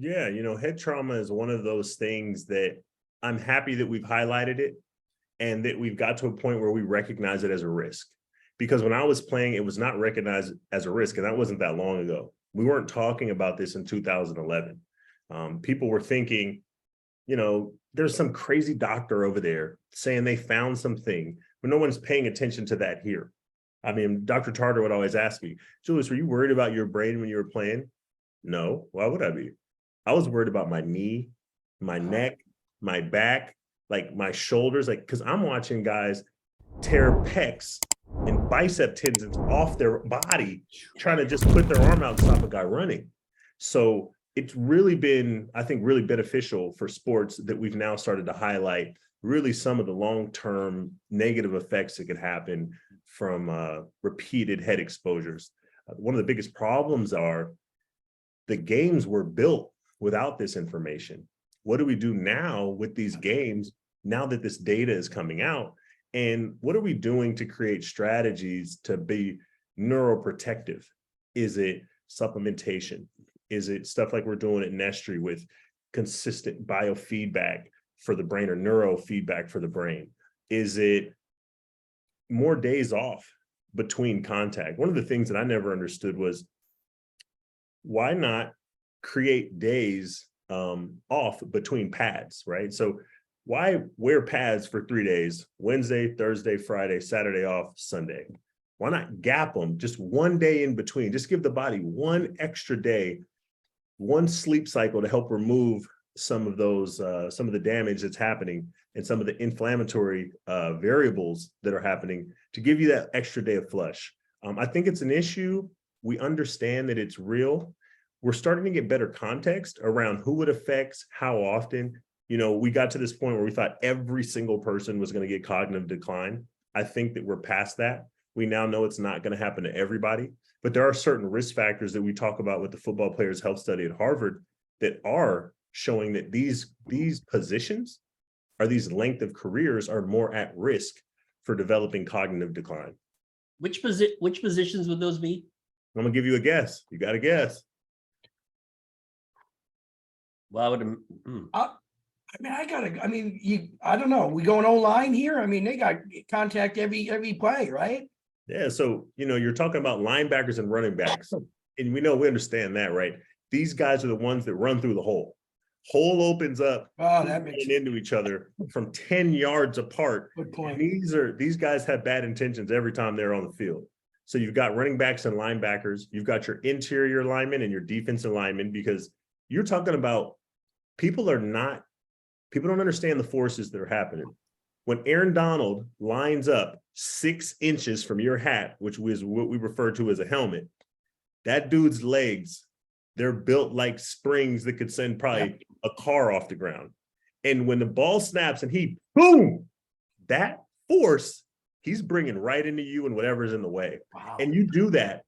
Yeah, head trauma is one of those things that I'm happy that we've highlighted it and that we've got to a point where we recognize it as a risk. Because when I was playing, it was not recognized as a risk, and that wasn't that long ago. We weren't talking about this in 2011. People were thinking, there's some crazy doctor over there saying they found something, but no one's paying attention to that here. I mean, Dr. Tarter would always ask me, Julius, were you worried about your brain when you were playing? No, why would I be? I was worried about my knee, my neck, my back, like my shoulders, because I'm watching guys tear pecs and bicep tendons off their body, trying to just put their arm out and stop a guy running. So it's really been, I think, really beneficial for sports that we've now started to highlight really some of the long-term negative effects that could happen from repeated head exposures. One of the biggest problems are the games were built without this information. What do we do now with these games now that this data is coming out? And what are we doing to create strategies to be neuroprotective? Is it supplementation? Is it stuff like we're doing at NESTRE with consistent biofeedback for the brain or neurofeedback for the brain? Is it more days off between contact? One of the things that I never understood was why not create days off between pads, right? So why wear pads for 3 days, Wednesday, Thursday, Friday, Saturday off, Sunday? Why not gap them just one day in between? Just give the body one extra day, one sleep cycle to help remove some of those, some of the damage that's happening and some of the inflammatory variables that are happening to give you that extra day of flush. I think it's an issue. We understand that it's real. We're starting to get better context around who it affects, how often. We got to this point where we thought every single person was going to get cognitive decline. I think that we're past that. We now know it's not going to happen to everybody, but there are certain risk factors that we talk about with the football players' health study at Harvard that are showing that these positions or these length of careers are more at risk for developing cognitive decline. Which positions would those be? I'm gonna give you a guess. You got to guess. Well, I would. I don't know. We going online here? I mean, they got contact every play, right? Yeah. So, you're talking about linebackers and running backs. And we understand that, right? These guys are the ones that run through the hole. Hole opens up, that makes sense. into each other from 10 yards apart. Good point. These guys have bad intentions every time they're on the field. So you've got running backs and linebackers. You've got your interior linemen and your defensive linemen, because you're talking about people don't understand the forces that are happening. When Aaron Donald lines up 6 inches from your hat, which was what we refer to as a helmet, that dude's legs, they're built like springs that could send probably a car off the ground. And when the ball snaps and he, boom, that force, he's bringing right into you and whatever's in the way. Wow. And you do that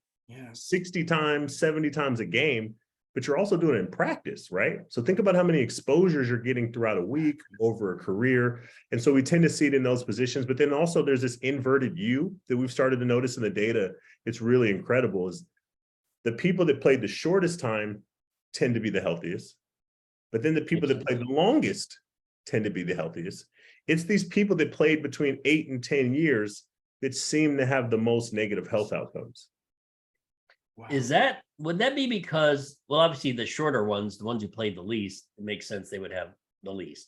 60 times, 70 times a game, but you're also doing it in practice, right? So think about how many exposures you're getting throughout a week, over a career. And so we tend to see it in those positions, but then also there's this inverted U that we've started to notice in the data. It's really incredible, is the people that played the shortest time tend to be the healthiest, but then the people that played the longest tend to be the healthiest. It's these people that played between 8 and 10 years that seem to have the most negative health outcomes. Wow. Would that be because, well, obviously the shorter ones, the ones who played the least, it makes sense they would have the least.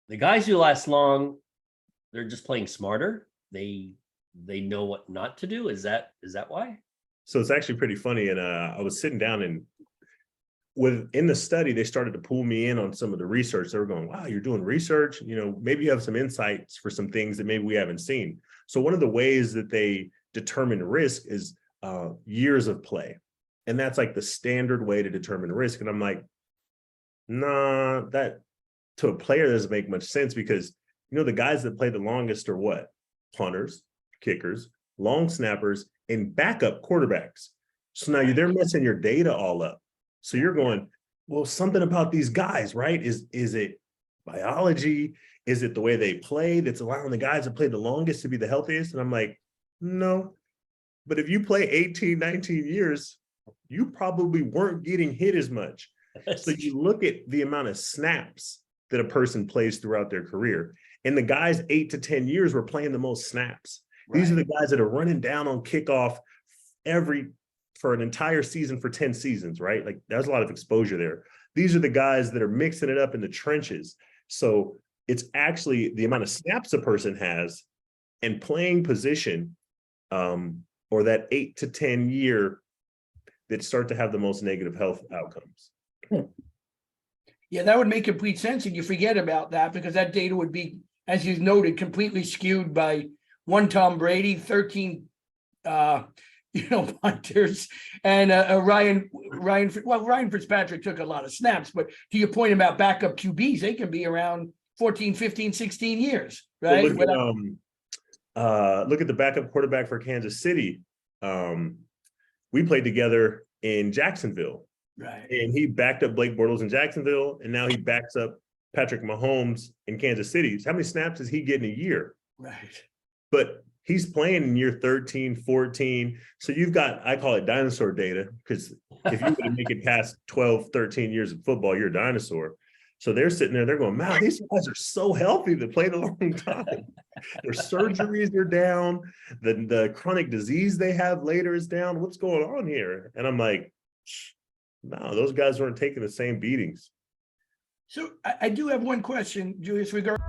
The guys who last long, they're just playing smarter. They know what not to do. Is that why? So it's actually pretty funny. And I was sitting down, and within the study, they started to pull me in on some of the research. They were going, wow, you're doing research, maybe you have some insights for some things that maybe we haven't seen. So one of the ways that they determine risk is years of play. And that's like the standard way to determine risk. And I'm like, nah, that to a player doesn't make much sense, because, the guys that play the longest are what? Punters, kickers, long snappers, and backup quarterbacks. So now they're messing your data all up. So you're going, well, something about these guys, right? Is it biology? Is it the way they play that's allowing the guys that play the longest to be the healthiest? And I'm like, no. But if you play 18, 19 years, you probably weren't getting hit as much. So you look at the amount of snaps that a person plays throughout their career, and the guys 8 to 10 years were playing the most snaps. These are the guys that are running down on kickoff for an entire season for 10 seasons, right? Like there's a lot of exposure there. These are the guys that are mixing it up in the trenches. So it's actually the amount of snaps a person has and playing position, or that 8 to 10 year that start to have the most negative health outcomes. Yeah, that would make complete sense. And you forget about that because that data would be, as you noted, completely skewed by one Tom Brady, 13 punters, and Ryan Fitzpatrick took a lot of snaps, but to your point about backup QBs, they can be around 14, 15, 16 years, right? Look at the backup quarterback for Kansas City. We played together in Jacksonville, right? And he backed up Blake Bortles in Jacksonville, and now he backs up Patrick Mahomes in Kansas City. So how many snaps does he get in a year? Right. But he's playing in year 13, 14. So you've got, I call it dinosaur data, because if you would make it past 12, 13 years of football, you're a dinosaur. So they're sitting there, they're going, man, these guys are so healthy. They played a long time. Their surgeries are down. The chronic disease they have later is down. What's going on here? And I'm like, no, those guys weren't taking the same beatings. So I do have one question, Julius, regarding